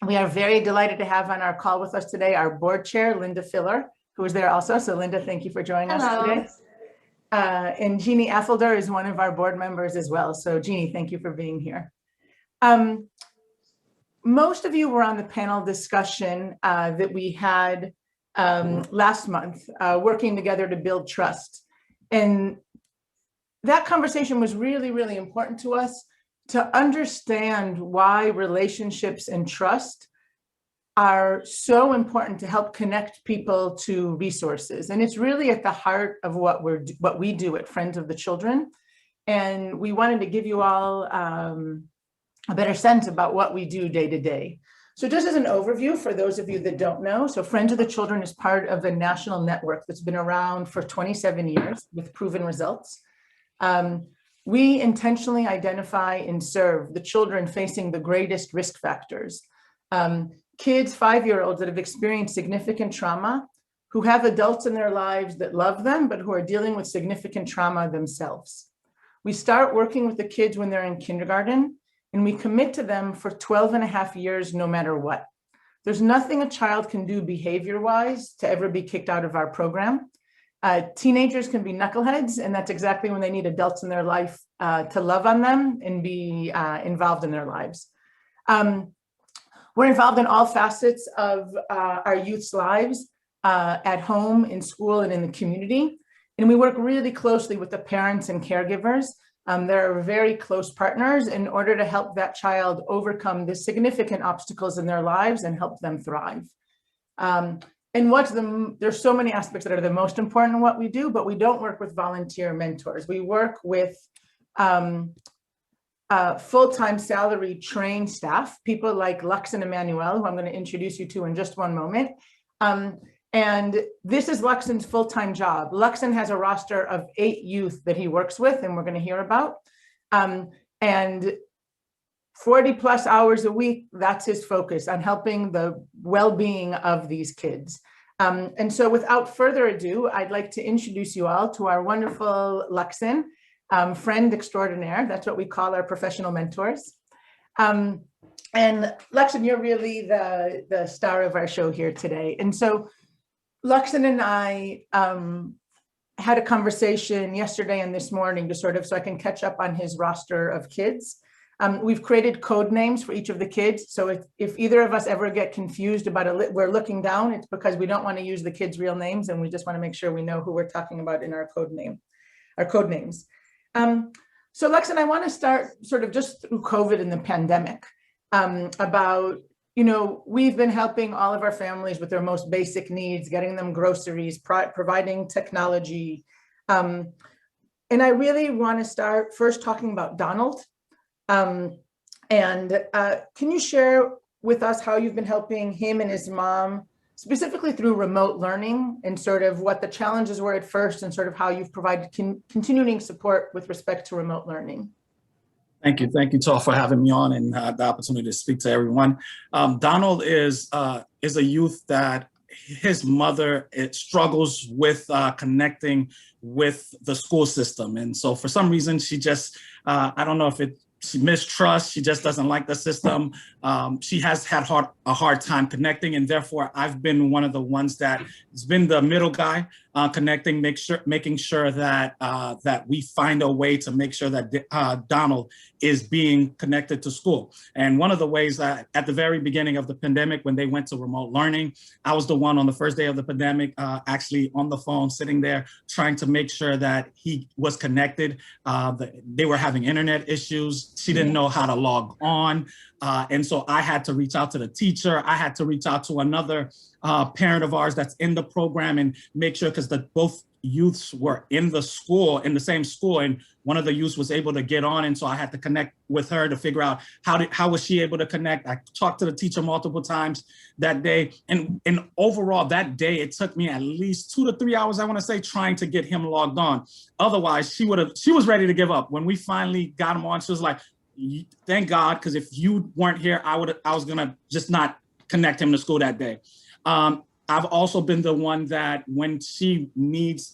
We are very delighted to have on our call with us today our board chair, Linda Filler, who is there also. So Linda, thank you for joining us today. And Jeannie Affelder is one of our board members as well. So Jeannie, thank you for being here. Most of you were on the panel discussion that we had last month, working together to build trust. And that conversation was really, really important to us to understand why relationships and trust are so important to help connect people to resources. And it's really at the heart of what we do at Friends of the Children. And we wanted to give you all a better sense about what we do day to day. So just as an overview, for those of you that don't know, so Friends of the Children is part of a national network that's been around for 27 years with proven results. We intentionally identify and serve the children facing the greatest risk factors. Kids, 5-year-olds that have experienced significant trauma, who have adults in their lives that love them, but who are dealing with significant trauma themselves. We start working with the kids when they're in kindergarten, and we commit to them for 12 and a half years, no matter what. There's nothing a child can do behavior-wise to ever be kicked out of our program. Teenagers can be knuckleheads, and that's exactly when they need adults in their life to love on them and be involved in their lives. We're involved in all facets of our youth's lives, at home, in school, and in the community. And we work really closely with the parents and caregivers. They're very close partners in order to help that child overcome the significant obstacles in their lives and help them thrive. And there's so many aspects that are the most important in what we do, but we don't work with volunteer mentors. We work with full-time salary trained staff, people like Luckson Emmanuel, who I'm going to introduce you to in just one moment. And this is Luckson's full-time job. Luckson has a roster of 8 youth that he works with, and we're going to hear about. And 40 plus hours a week, that's his focus on helping the well-being of these kids. And so without further ado, I'd like to introduce you all to our wonderful Luckson, friend extraordinaire. That's what we call our professional mentors. And Luckson, you're really the star of our show here today. And so Luckson and I had a conversation yesterday and this morning to so I can catch up on his roster of kids. We've created code names for each of the kids. So if either of us ever get confused about we're looking down, it's because we don't want to use the kids' real names, and we just want to make sure we know who we're talking about in our code names. So Luckson, I want to start sort of just through COVID and the pandemic, about, we've been helping all of our families with their most basic needs, getting them groceries, providing technology. And I really want to start first talking about Donald. Can you share with us how you've been helping him and his mom, specifically through remote learning, and sort of what the challenges were at first and sort of how you've provided continuing support with respect to remote learning? Thank you, Taal, for having me on and the opportunity to speak to everyone. Donald is a youth that his mother struggles with connecting with the school system. And so for some reason, she just, I don't know if she mistrusts, she just doesn't like the system. She has had a hard time connecting, and therefore I've been one of the ones that has been the middle guy, connecting, making sure that that we find a way to make sure that Donald is being connected to school. And one of the ways that at the very beginning of the pandemic, when they went to remote learning, I was the one on the first day of the pandemic, actually on the phone, sitting there, trying to make sure that he was connected. They were having internet issues. She didn't know how to log on. And so I had to reach out to the teacher. I had to reach out to another parent of ours that's in the program and make sure, because both youths were in the same school, and one of the youths was able to get on. And so I had to connect with her to figure out how was she able to connect. I talked to the teacher multiple times that day. And overall that day, it took me at least 2 to 3 hours, I want to say, trying to get him logged on. Otherwise, she was ready to give up. When we finally got him on, she was like, thank God, because if you weren't here, I was going to just not connect him to school that day. I've also been the one that when she needs,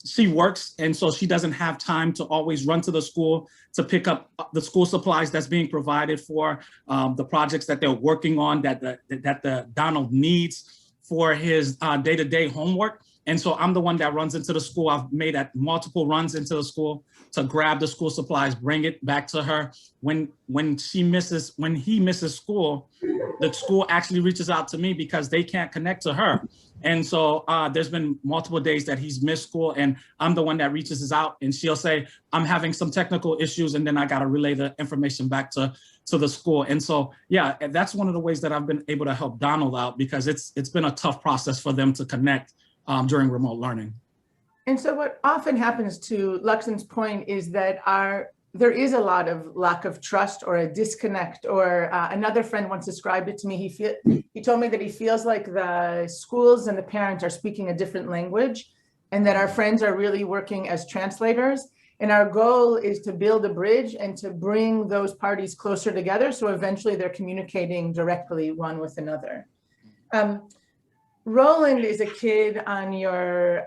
she works, and so she doesn't have time to always run to the school to pick up the school supplies that's being provided for the projects that they're working on that the Donald needs for his day-to-day homework. And so I'm the one that runs into the school. I've made multiple runs into the school to grab the school supplies, bring it back to her. When he misses school, the school actually reaches out to me because they can't connect to her. And so there's been multiple days that he's missed school, and I'm the one that reaches out, and she'll say, I'm having some technical issues, and then I got to relay the information back to the school. And so, yeah, that's one of the ways that I've been able to help Donald out, because it's been a tough process for them to connect during remote learning. And so what often happens, to Luckson's point, is that there is a lot of lack of trust or a disconnect, or another friend once described it to me. He told me that he feels like the schools and the parents are speaking a different language, and that our friends are really working as translators. And our goal is to build a bridge and to bring those parties closer together, so eventually they're communicating directly one with another. Roland is a kid on your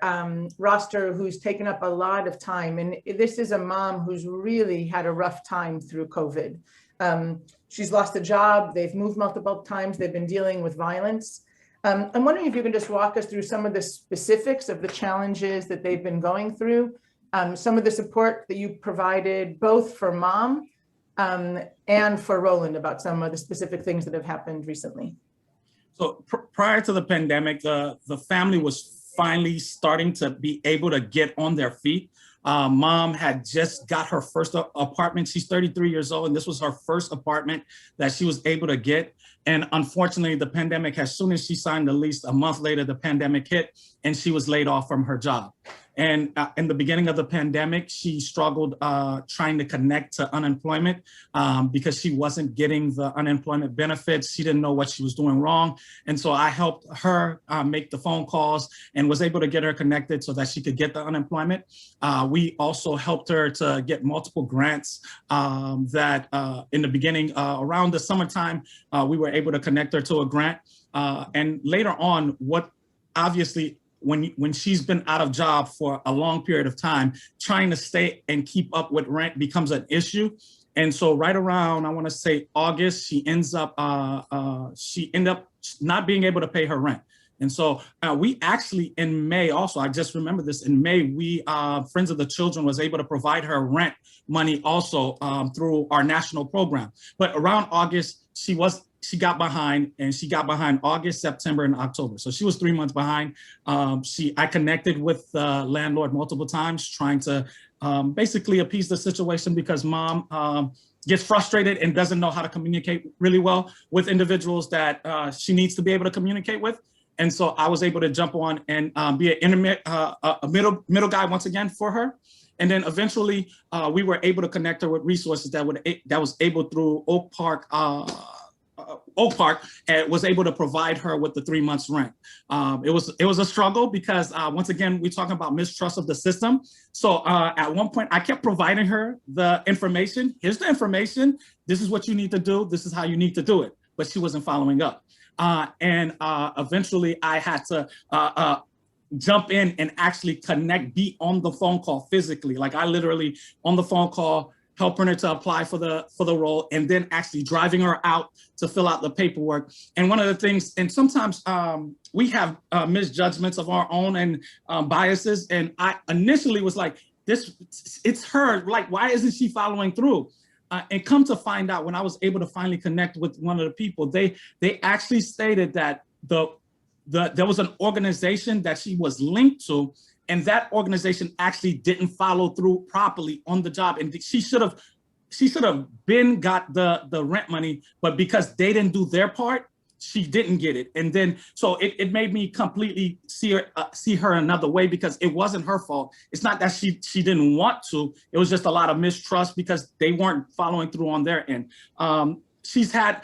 roster who's taken up a lot of time. And this is a mom who's really had a rough time through COVID. She's lost a job. They've moved multiple times. They've been dealing with violence. I'm wondering if you can just walk us through some of the specifics of the challenges that they've been going through, some of the support that you provided both for mom and for Roland, about some of the specific things that have happened recently. So prior to the pandemic, the family was finally starting to be able to get on their feet. Mom had just got her first apartment. She's 33 years old, and this was her first apartment that she was able to get. And unfortunately, the pandemic, as soon as she signed the lease, a month later, the pandemic hit, and she was laid off from her job. And in the beginning of the pandemic, she struggled trying to connect to unemployment because she wasn't getting the unemployment benefits. She didn't know what she was doing wrong. And so I helped her make the phone calls and was able to get her connected so that she could get the unemployment. We also helped her to get multiple grants that in the beginning, around the summertime, we were able to connect her to a grant. And later on, obviously, when she's been out of job for a long period of time, trying to stay and keep up with rent becomes an issue. And so right around, I want to say August, she ended up not being able to pay her rent. And so we actually, in May also, I just remember this, in May, we, Friends of the Children, was able to provide her rent money also through our national program. But around August, she got behind, and she got behind August, September, and October. So she was 3 months behind. I connected with the landlord multiple times, trying to basically appease the situation, because mom gets frustrated and doesn't know how to communicate really well with individuals that she needs to be able to communicate with. And so I was able to jump on and be a middle guy once again for her. And then eventually we were able to connect her with resources that was able through Oak Park was able to provide her with the 3 months rent. It was a struggle because once again, we're talking about mistrust of the system. So at one point I kept providing her the information. Here's the information. This is what you need to do. This is how you need to do it. But she wasn't following up. And eventually I had to jump in and actually be on the phone call physically. Like I literally on the phone call, helping her to apply for the role, and then actually driving her out to fill out the paperwork. And one of the things, and sometimes we have misjudgments of our own and biases. And I initially was like, it's her, like, why isn't she following through? And come to find out, when I was able to finally connect with one of the people, they actually stated that there was an organization that she was linked to, and that organization actually didn't follow through properly on the job. And she should have been got the rent money, but because they didn't do their part, she didn't get it. And then, so it made me completely see her another way, because it wasn't her fault. It's not that she didn't want to, it was just a lot of mistrust because they weren't following through on their end. She had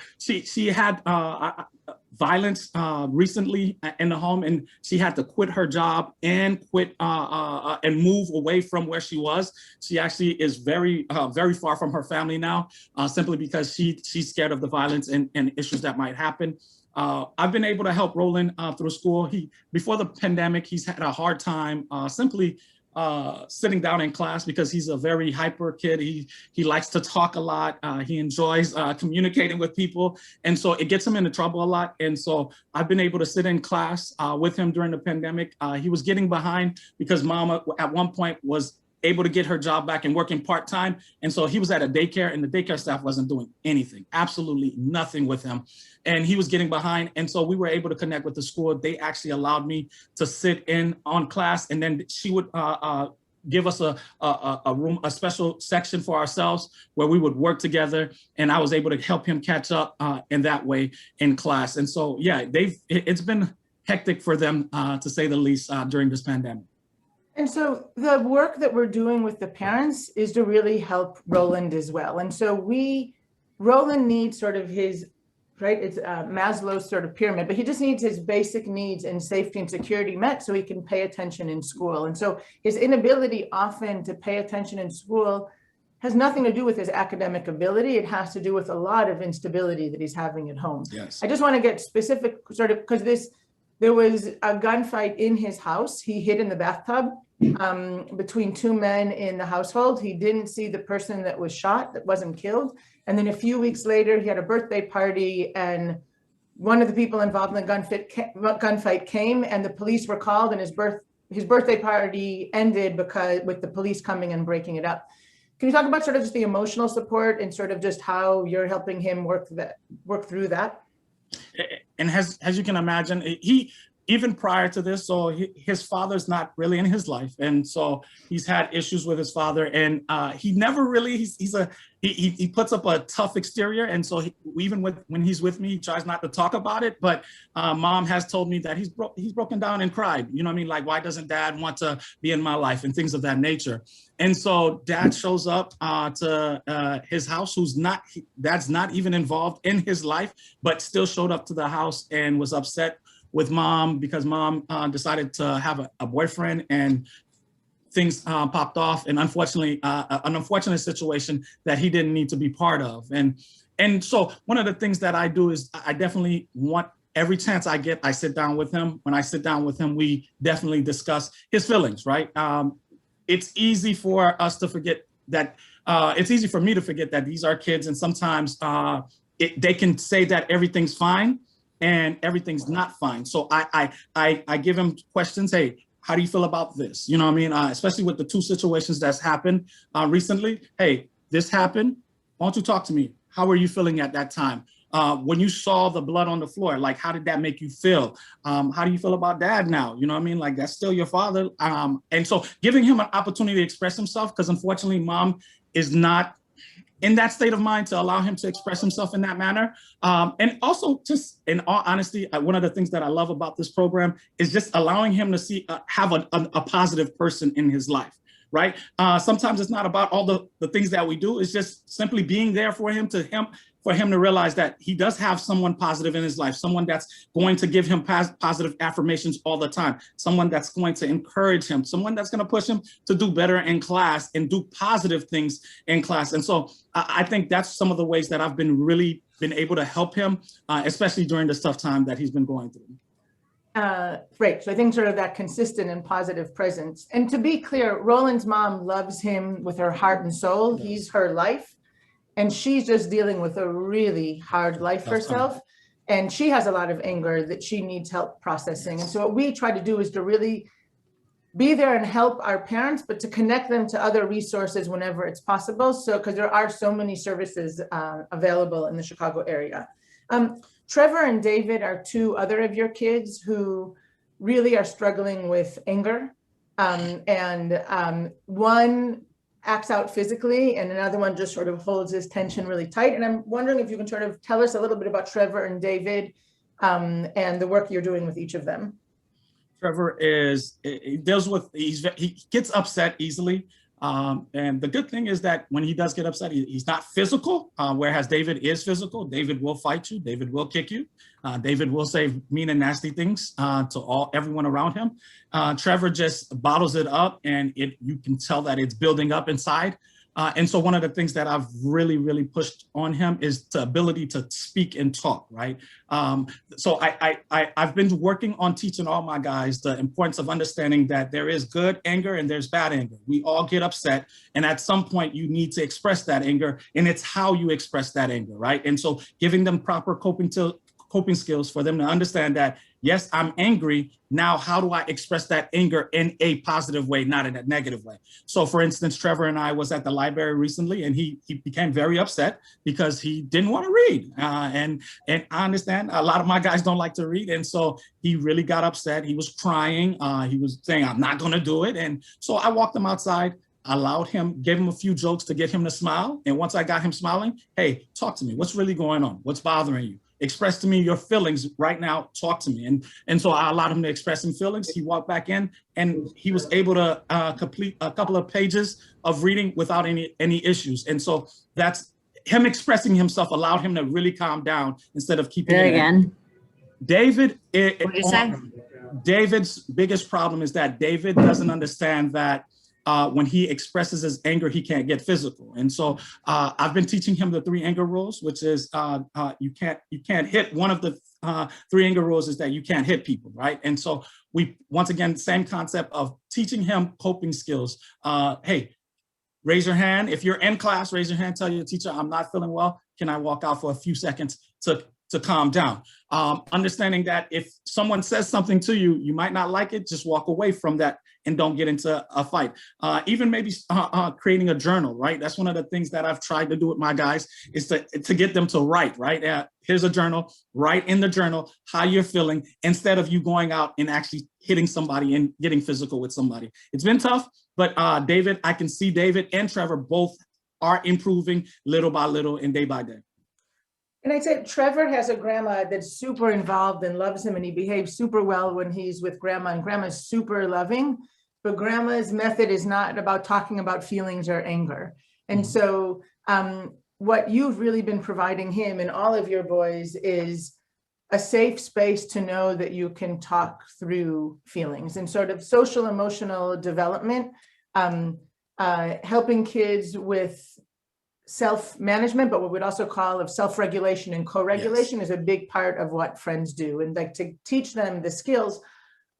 violence recently in the home, and she had to quit her job and quit and move away from where she was. She actually is very far from her family now, simply because she's scared of the violence and issues that might happen. I've been able to help Roland through school. Before the pandemic, he's had a hard time simply sitting down in class because he's a very hyper kid. He likes to talk a lot. He enjoys communicating with people. And so it gets him into trouble a lot. And so I've been able to sit in class with him during the pandemic. He was getting behind because mama at one point was able to get her job back and working part-time. And so he was at a daycare and the daycare staff wasn't doing anything, absolutely nothing with him. And he was getting behind. And so we were able to connect with the school. They actually allowed me to sit in on class, and then she would give us a room, a special section for ourselves where we would work together. And I was able to help him catch up in that way in class. And so, yeah, it's been hectic for them, to say the least, during this pandemic. And so the work that we're doing with the parents is to really help Roland as well. And so Roland needs sort of his, right, it's Maslow's sort of pyramid, but he just needs his basic needs and safety and security met so he can pay attention in school. And so his inability often to pay attention in school has nothing to do with his academic ability. It has to do with a lot of instability that he's having at home. Yes. I just want to get specific sort of, because there was a gunfight in his house. He hid in the bathtub between two men in the household. He didn't see the person that was shot, that wasn't killed. And then a few weeks later, he had a birthday party, and one of the people involved in the gunfight came, and the police were called, and his birthday party ended with the police coming and breaking it up. Can you talk about sort of just the emotional support and sort of just how you're helping him work through that? And as you can imagine, even prior to this, so his father's not really in his life, and so he's had issues with his father, and he never really he puts up a tough exterior, and so even when he's with me, he tries not to talk about it. But mom has told me that he's broken down and cried. You know what I mean? Like, why doesn't dad want to be in my life and things of that nature? And so dad shows up to his house, dad's not even involved in his life, but still showed up to the house and was upset with mom because mom decided to have a boyfriend, and things popped off, and unfortunately, an unfortunate situation that he didn't need to be part of. And so one of the things that I do is I definitely want, every chance I get, I sit down with him. When I sit down with him, we definitely discuss his feelings, right? It's easy for us to forget that, it's easy for me to forget that these are kids, and sometimes they can say that everything's fine, and everything's not fine. So I give him questions. Hey, how do you feel about this? You know what I mean? Especially with the two situations that's happened recently. Hey, this happened. Why don't you talk to me? How were you feeling at that time? When you saw the blood on the floor, like, how did that make you feel? How do you feel about dad now? You know what I mean? Like, that's still your father. And so giving him an opportunity to express himself, because unfortunately mom is not in that state of mind to allow him to express himself in that manner. And also, just in all honesty, one of the things that I love about this program is just allowing him to have a positive person in his life, right? Sometimes it's not about all the things that we do. It's just simply being there for him to realize that he does have someone positive in his life, someone that's going to give him positive affirmations all the time, someone that's going to encourage him, someone that's going to push him to do better in class and do positive things in class. And so I think that's some of the ways that I've been able to help him, especially during this tough time that he's been going through. Great. So I think sort of that consistent and positive presence. And to be clear, Roland's mom loves him with her heart and soul. Yes. He's her life. And she's just dealing with a really hard life herself. And she has a lot of anger that she needs help processing. And so what we try to do is to really be there and help our parents, but to connect them to other resources whenever it's possible. So, because there are so many services available in the Chicago area. Trevor and David are two other of your kids who really are struggling with anger. One acts out physically, and another one just sort of holds his tension really tight. And I'm wondering if you can sort of tell us a little bit about Trevor and David and the work you're doing with each of them. Trevor he gets upset easily. And the good thing is that when he does get upset, he's not physical, whereas David is physical. David will fight you. David will kick you. David will say mean and nasty things to everyone around him. Trevor just bottles it up, and you can tell that it's building up inside. And so one of the things that I've really pushed on him is the ability to speak and talk, right? So I've been working on teaching all my guys the importance of understanding that there is good anger and there's bad anger. We all get upset, and at some point you need to express that anger, and it's how you express that anger, right? And so giving them proper coping skills for them to understand that, yes, I'm angry. Now, how do I express that anger in a positive way, not in a negative way? So for instance, Trevor and I was at the library recently, and he became very upset because he didn't want to read. And I understand a lot of my guys don't like to read. And so he really got upset. He was crying. He was saying, I'm not going to do it. And so I walked him outside, allowed him, gave him a few jokes to get him to smile. And once I got him smiling, hey, talk to me. What's really going on? What's bothering you? Express to me your feelings right now. Talk to me. And so I allowed him to express some feelings. He walked back in, and he was able to complete a couple of pages of reading without any issues. And so that's him expressing himself allowed him to really calm down instead of keeping it again. David, What'd you say? David's biggest problem is that David doesn't understand that when he expresses his anger, he can't get physical. And so I've been teaching him the 3 anger rules, which is you can't hit. One of the 3 anger rules is that you can't hit people, right? And so we, once again, same concept of teaching him coping skills. Hey, raise your hand. If you're in class, raise your hand, tell your teacher, I'm not feeling well. Can I walk out for a few seconds to calm down? Understanding that if someone says something to you, you might not like it, just walk away from that and don't get into a fight. Even maybe creating a journal, right? That's one of the things that I've tried to do with my guys is to get them to write, right? Here's a journal, write in the journal how you're feeling instead of you going out and actually hitting somebody and getting physical with somebody. It's been tough, but David, I can see David and Trevor both are improving little by little and day by day. And I'd say Trevor has a grandma that's super involved and loves him, and he behaves super well when he's with grandma, and grandma's super loving, but grandma's method is not about talking about feelings or anger. And so what you've really been providing him and all of your boys is a safe space to know that you can talk through feelings and sort of social emotional development, helping kids with self-management, but what we'd also call of self-regulation and co-regulation. Yes. Is a big part of what Friends do. And like to teach them the skills,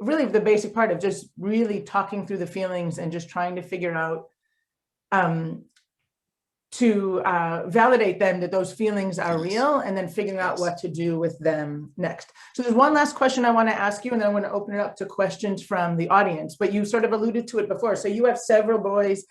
really the basic part of just really talking through the feelings and just trying to figure out to validate them that those feelings are real, and then figuring out what to do with them next. So there's one last question I want to ask you, and then I want to open it up to questions from the audience, but you sort of alluded to it before. So you have several boys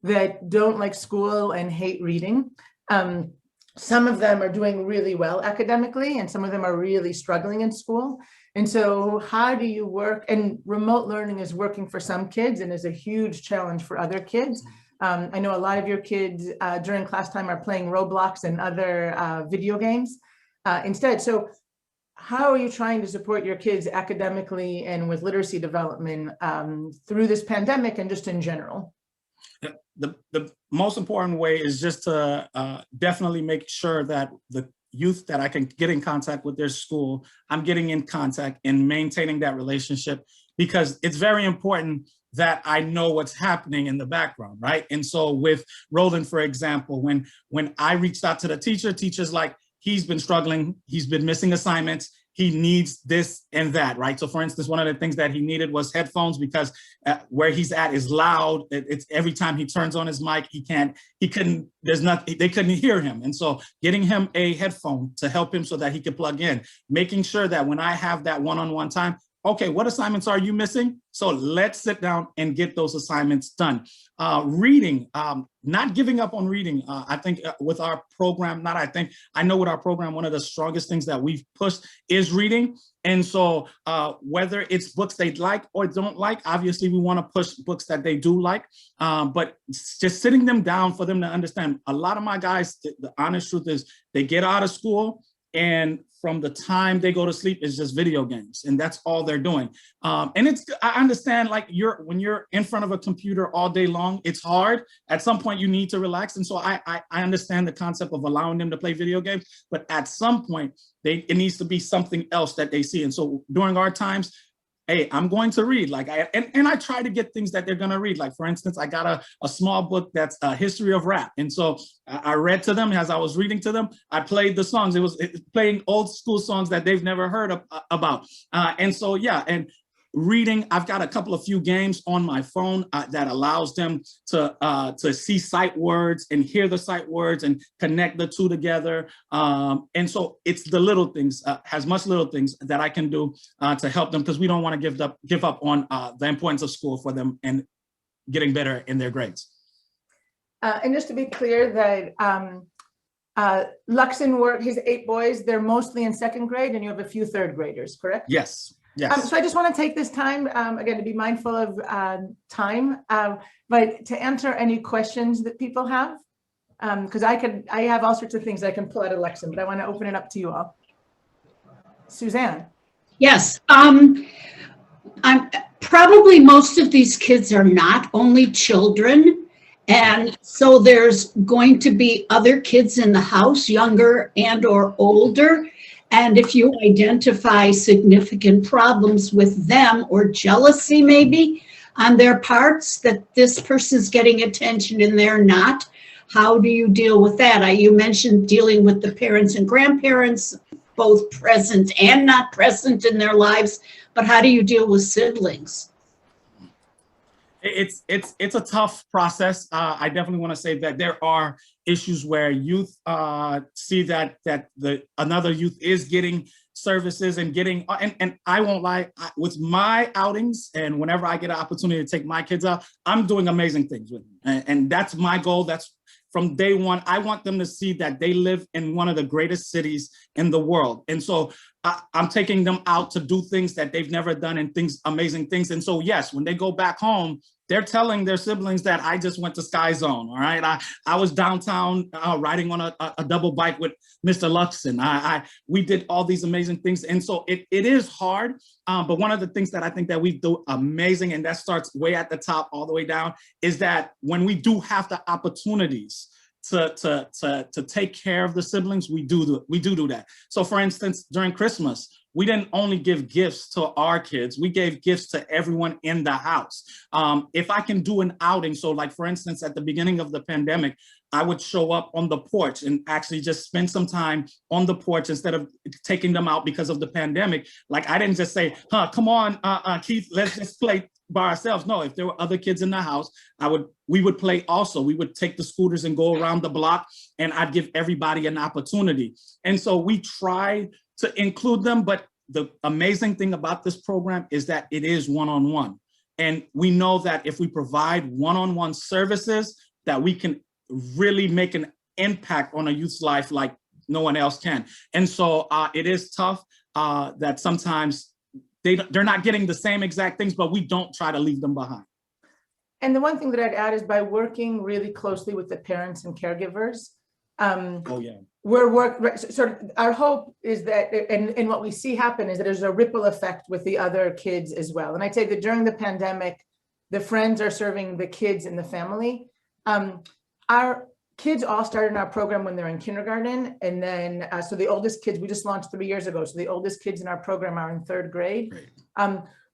that don't like school and hate reading. Some of them are doing really well academically, and some of them are really struggling in school. And so how do you work? And remote learning is working for some kids and is a huge challenge for other kids. I know a lot of your kids during class time are playing Roblox and other video games instead. So how are you trying to support your kids academically and with literacy development through this pandemic and just in general? The most important way is just to definitely make sure that the youth that I can get in contact with their school, I'm getting in contact and maintaining that relationship, because it's very important that I know what's happening in the background, right? And so with Roland, for example, when I reached out to the teacher's like, he's been struggling, he's been missing assignments, he needs this and that, right? So for instance, one of the things that he needed was headphones, because where he's at is loud. It's every time he turns on his mic, they couldn't hear him. And so getting him a headphone to help him so that he could plug in, making sure that when I have that one-on-one time, okay, what assignments are you missing? So let's sit down and get those assignments done. Reading, not giving up on reading. I think with our program, I know with our program, one of the strongest things that we've pushed is reading. And so whether it's books they like or don't like, obviously we want to push books that they do like, but just sitting them down for them to understand. A lot of my guys, the honest truth is they get out of school, and from the time they go to sleep is just video games, and that's all they're doing. And I understand, like, when you're in front of a computer all day long, it's hard. At some point you need to relax. And so I understand the concept of allowing them to play video games, but at some point it needs to be something else that they see. And so during our times, hey, I'm going to read, like, and I try to get things that they're going to read. Like, for instance, I got a small book that's a history of rap. And so I read to them. As I was reading to them, I played the songs. It was playing old school songs that they've never heard about. And so, yeah, and reading, I've got a couple of few games on my phone that allows them to see sight words and hear the sight words and connect the two together. And so it's the little things, as much little things that I can do to help them, because we don't want to give up on the importance of school for them and getting better in their grades. And just to be clear, that Luckson his 8 boys, they're mostly in 2nd grade, and you have a few 3rd graders, correct? Yes. Yes. So I just want to take this time, again, to be mindful of time, but to answer any questions that people have, because I have all sorts of things I can pull out of Luckson, but I want to open it up to you all. Suzanne. Yes. I'm probably most of these kids are not only children. And so there's going to be other kids in the house, younger and or older. And if you identify significant problems with them, or jealousy maybe on their parts, that this person's getting attention and they're not, how do you deal with that? You mentioned dealing with the parents and grandparents, both present and not present in their lives, but how do you deal with siblings? It's a tough process. I definitely want to say that there are issues where youth see that another youth is getting services and getting, and I won't lie, with my outings and whenever I get an opportunity to take my kids out, I'm doing amazing things with them. And that's my goal. That's from day one. I want them to see that they live in one of the greatest cities in the world. And so I'm taking them out to do things that they've never done, and amazing things. And so, yes, when they go back home, they're telling their siblings that I just went to Sky Zone. All right. I was downtown riding on a double bike with Mr. Luckson. We did all these amazing things. And so it is hard. But one of the things that I think that we do amazing, and that starts way at the top all the way down, is that when we do have the opportunities to take care of the siblings, we do that. So for instance, during Christmas, we didn't only give gifts to our kids, we gave gifts to everyone in the house. If I can do an outing, so like for instance, at the beginning of the pandemic, I would show up on the porch and actually just spend some time on the porch instead of taking them out because of the pandemic. Like, I didn't just say, come on, Keith, let's just play by ourselves. No, if there were other kids in the house, we would play also. We would take the scooters and go around the block, and I'd give everybody an opportunity. And so we try to include them, but the amazing thing about this program is that it is one-on-one. And we know that if we provide one-on-one services, that we can really make an impact on a youth's life like no one else can. And so it is tough that sometimes they're not getting the same exact things, but we don't try to leave them behind. And the one thing that I'd add is by working really closely with the parents and caregivers, our hope is that, and what we see happen is that there's a ripple effect with the other kids as well. And I'd say that during the pandemic, the friends are serving the kids in the family. Our kids all started in our program when they're in kindergarten. And then, so the oldest kids, we just launched 3 years ago. So the oldest kids in our program are in 3rd grade.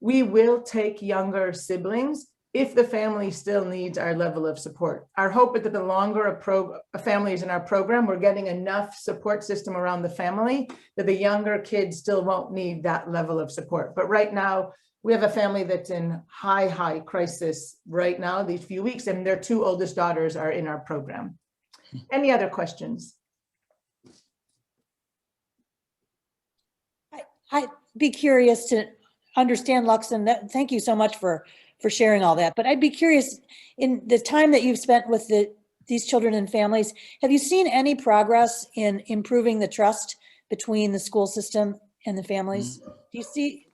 We will take younger siblings if the family still needs our level of support. Our hope is that the longer a family is in our program, we're getting enough support system around the family that the younger kids still won't need that level of support. But right now, we have a family that's in high crisis right now, these few weeks, and their 2 oldest daughters are in our program. Any other questions? I'd be curious to understand, Luckson. Thank you so much for sharing all that. But I'd be curious, in the time that you've spent with these children and families, have you seen any progress in improving the trust between the school system and the families? Do you see,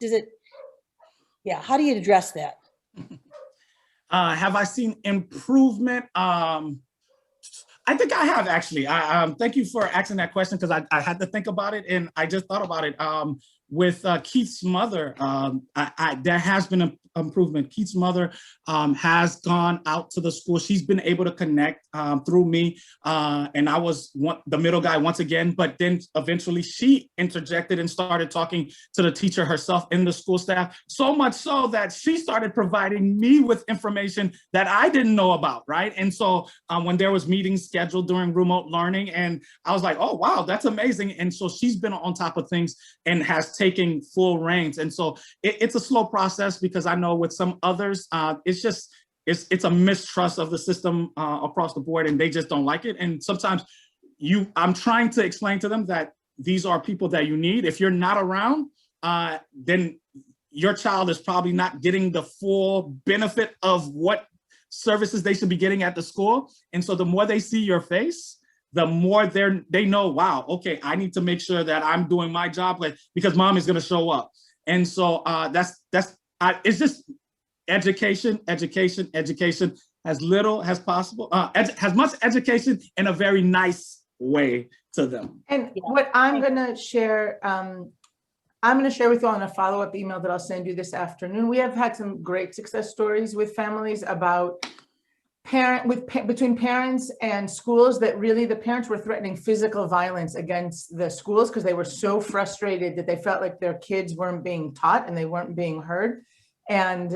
how do you address that? Have I seen improvement? I think I have actually. Thank you for asking that question because I had to think about it and I just thought about it. With Keith's mother, there has been an improvement. Keith's mother has gone out to the school. She's been able to connect through me, and I was the middle guy once again, but then eventually she interjected and started talking to the teacher herself in the school staff, so much so that she started providing me with information that I didn't know about, right? And so when there was meetings scheduled during remote learning, and I was like, oh, wow, that's amazing. And so she's been on top of things and has taking full reins. And so it's a slow process because I know with some others, it's a mistrust of the system across the board and they just don't like it. And sometimes I'm trying to explain to them that these are people that you need. If you're not around, then your child is probably not getting the full benefit of what services they should be getting at the school. And so the more they see your face, the more they know, wow, okay, I need to make sure that I'm doing my job because mom is going to show up. And so it's just education, as little as possible, as much education in a very nice way to them. And what I'm going to share, with you on a follow-up email that I'll send you this afternoon. We have had some great success stories with families about between parents and schools that really the parents were threatening physical violence against the schools because they were so frustrated that they felt like their kids weren't being taught and they weren't being heard. And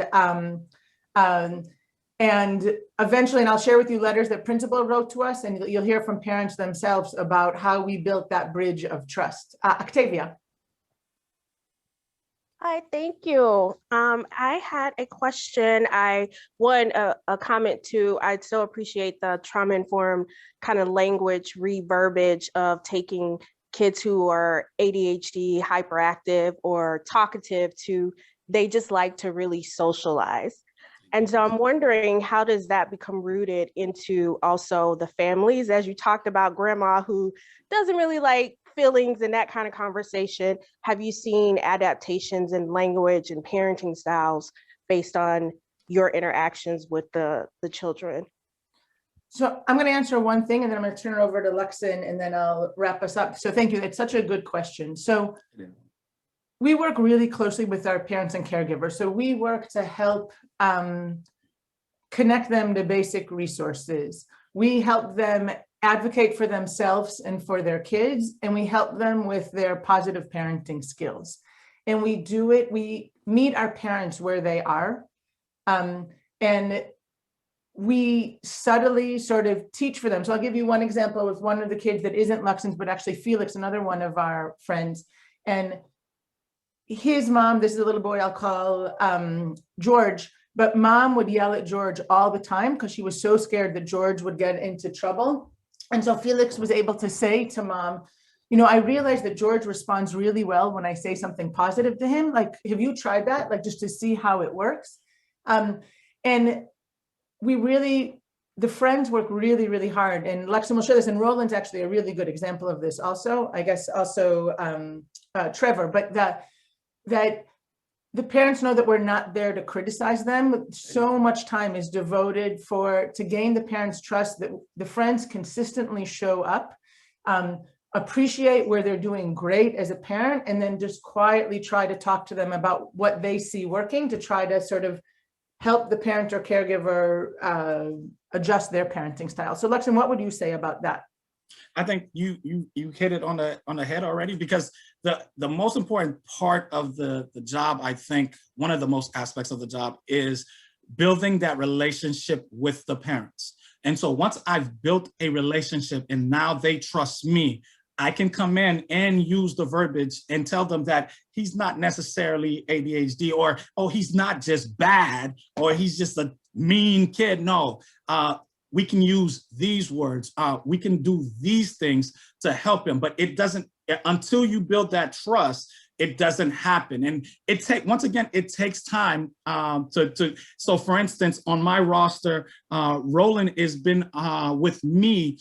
eventually, and I'll share with you letters that principal wrote to us, and you'll hear from parents themselves about how we built that bridge of trust. Octavia. Hi, thank you. I had a question. A comment too. I so appreciate the trauma-informed kind of language reverbiage of taking kids who are ADHD, hyperactive, or talkative to they just like to really socialize. And so I'm wondering, how does that become rooted into also the families? As you talked about grandma who doesn't really like feelings and that kind of conversation, have you seen adaptations in language and parenting styles based on your interactions with the children? So I'm going to answer one thing and then I'm going to turn it over to Luckson and then I'll wrap us up. So thank you. It's such a good question. So we work really closely with our parents and caregivers. So we work to help connect them to basic resources. We help them advocate for themselves and for their kids, and we help them with their positive parenting skills. And we do it, we meet our parents where they are, and we subtly sort of teach for them. So I'll give you one example with one of the kids that isn't Luckson's, but actually Felix, another one of our friends. And his mom, this is a little boy I'll call George, but mom would yell at George all the time because she was so scared that George would get into trouble. And so Felix was able to say to mom, you know, I realized that George responds really well when I say something positive to him. Like, have you tried that? Like, just to see how it works. And the friends work really, really hard. And Luckson will show this, and Roland's actually a really good example of this also, I guess also Trevor, but that the parents know that we're not there to criticize them. So much time is devoted to gain the parents' trust that the friends consistently show up, appreciate where they're doing great as a parent, and then just quietly try to talk to them about what they see working to try to sort of help the parent or caregiver adjust their parenting style. So Luckson, what would you say about that? I think you hit it on the head already, because the most important part of the job, I think one of the most aspects of the job is building that relationship with the parents. And so once I've built a relationship and now they trust me, I can come in and use the verbiage and tell them that he's not necessarily ADHD, or, oh, he's not just bad, or he's just a mean kid. No, we can use these words. We can do these things to help him, but it doesn't, until you build that trust, it doesn't happen. And it takes time so for instance, on my roster, Roland has been with me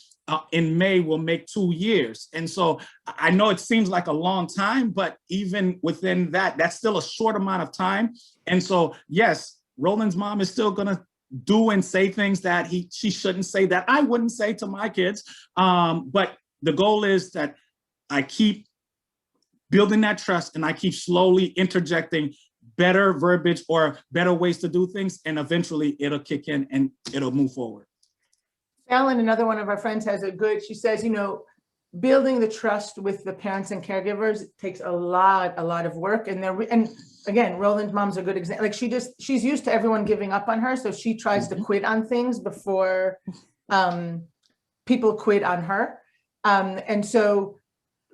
in May will make 2 years. And so I know it seems like a long time, but even within that, that's still a short amount of time. And so, yes, Roland's mom is still gonna do and say things that she shouldn't say, that I wouldn't say to my kids. But the goal is that I keep building that trust, and I keep slowly interjecting better verbiage or better ways to do things, and eventually it'll kick in and it'll move forward. Fallon, another one of our friends, has a good, she says, you know, building the trust with the parents and caregivers takes a lot of work. And again, Roland's mom's a good example. Like she's used to everyone giving up on her. So she tries to quit on things before people quit on her. And so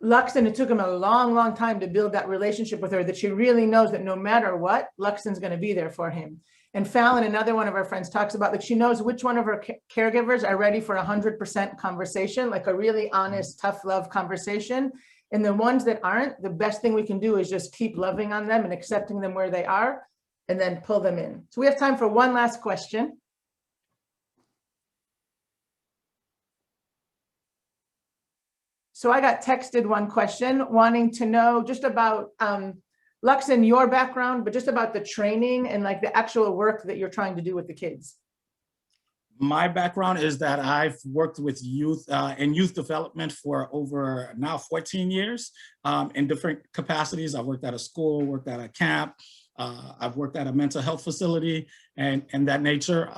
Luckson, it took him a long time to build that relationship with her, that she really knows that no matter what, Luckson's going to be there for him. And Fallon, another one of our friends, talks about, like, she knows which one of her caregivers are ready for 100% conversation, like a really honest, tough love conversation. And the ones that aren't, the best thing we can do is just keep loving on them and accepting them where they are, and then pull them in. So we have time for one last question. So I got texted one question wanting to know just about, Luckson, your background, but just about the training and like the actual work that you're trying to do with the kids. My background is that I've worked with youth and youth development for over now 14 years in different capacities. I've worked at a school, worked at a camp, I've worked at a mental health facility and that nature.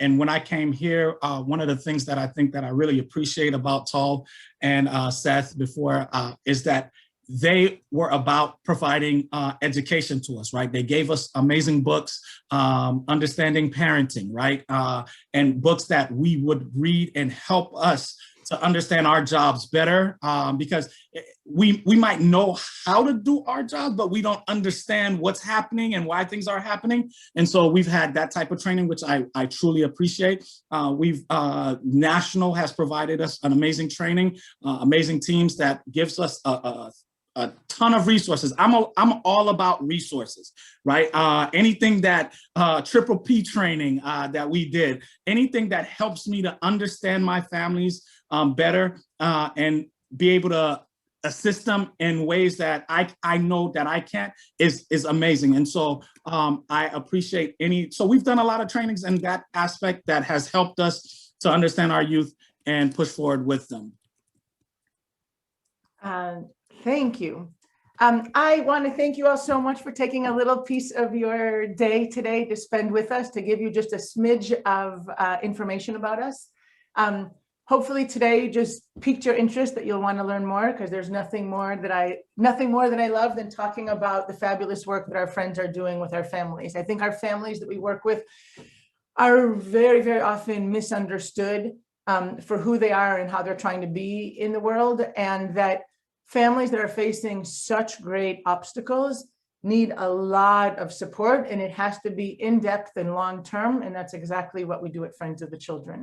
And when I came here, one of the things that I think that I really appreciate about Taal and Seth before is that they were about providing education to us, right? They gave us amazing books, Understanding Parenting, right? And books that we would read and help us to understand our jobs better, because we might know how to do our job, but we don't understand what's happening and why things are happening. And so we've had that type of training, which I truly appreciate. National has provided us an amazing training, amazing teams that gives us a ton of resources. I'm all about resources, right? Anything that triple P training that we did, anything that helps me to understand my families better and be able to assist them in ways that I know that I can't is amazing. And so I appreciate so we've done a lot of trainings in that aspect that has helped us to understand our youth and push forward with them. Thank you. I want to thank you all so much for taking a little piece of your day today to spend with us, to give you just a smidge of information about us. Hopefully today just piqued your interest, that you'll want to learn more, because there's nothing more that I love than talking about the fabulous work that our friends are doing with our families. I think our families that we work with are very often misunderstood for who they are and how they're trying to be in the world, and that families that are facing such great obstacles need a lot of support, and it has to be in depth and long term. And that's exactly what we do at Friends of the Children.